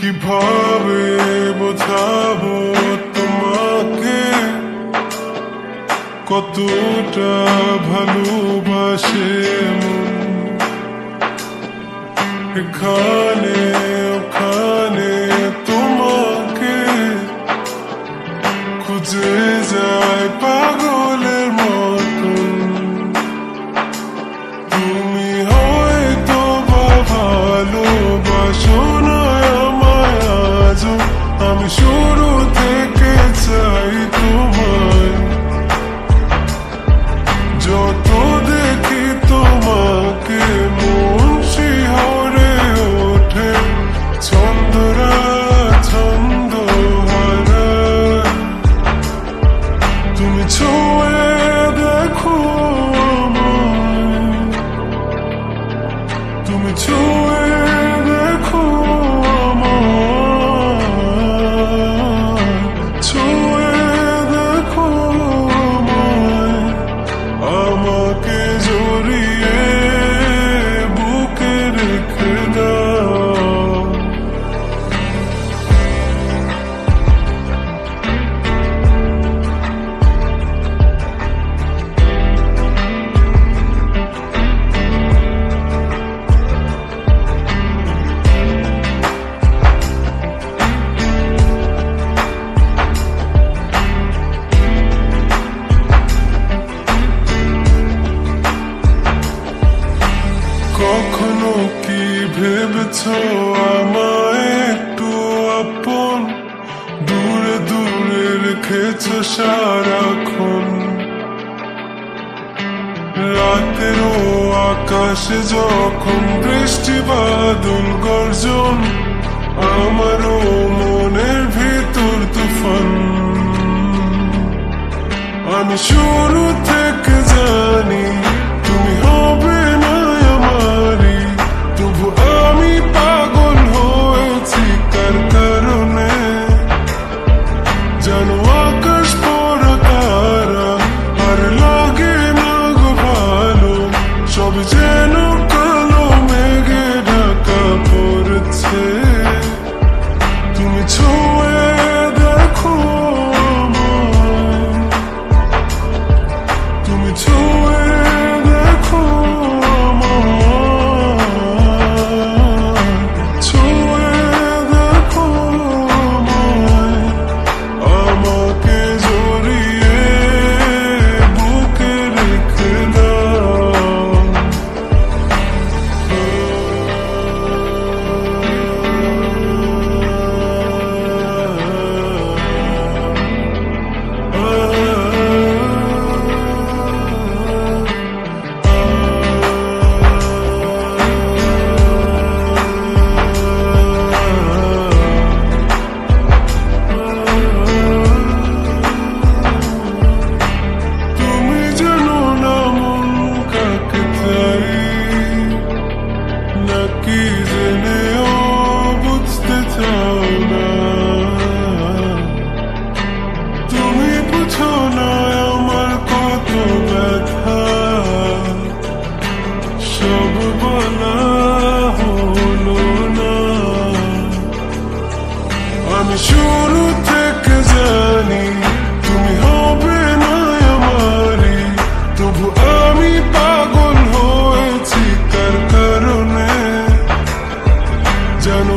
কিভাবে বোঝাবো তোমাকে কতটা ভালোবাসে মন। এখানে ওখানে তোমাকে খুঁজে যায় পাগলের মতন। তুমি হয়তো বা ভালোবাসো না আমায় আজও, আমি শুরু থেকে চাই তোমায়। যত দেখি তোমাকে মন শিহরে ওঠে, ছন্দরা ছন্দ হারায়। তুমি ছুঁয়ে দেখো আমায়, তুমি ছুঁয়ে দেখো আমায়, ছুঁয়ে দেখো আমায়। আমাকে জড়িয়ে বুকে রেখে দাও। কখনো কি ভেবেছো আমায় একটু আপন, দূরে দূরে রেখেছো সারাক্ষণ। রাতেরও আকাশে যখন বৃষ্টি বাদল গর্জন, আমারও মনের ভিতর তুফান। আমি শুরু থেকে জানি তুমি হবে না আমারই, তবু আমি পাগল হয়েছি কার কারণে। জানো আকাশ পড়া তারা আর লাগে না গো ভালো, সব যেন কালো মেঘে ঢাকা পড়েছে। তুমি ছুঁয়ে দেখো আমায়, তুমি ছুঁয়ে দেখো আমায়, ছুঁয়ে দেখো আমায়। আমাকে জড়িয়ে বুকে রেখে দাও। তুমি জানো না মন কাকে চাই, নাকি জেনেও বুঝতে চাও না। তুমি বুঝো না আমার কত ব্যথা, সব বলা হলো না। আমি শুরু থেকে জানি তুমি হবে না আমারই, তবু আমি পাগল হয়েছি কার কারণে। জানো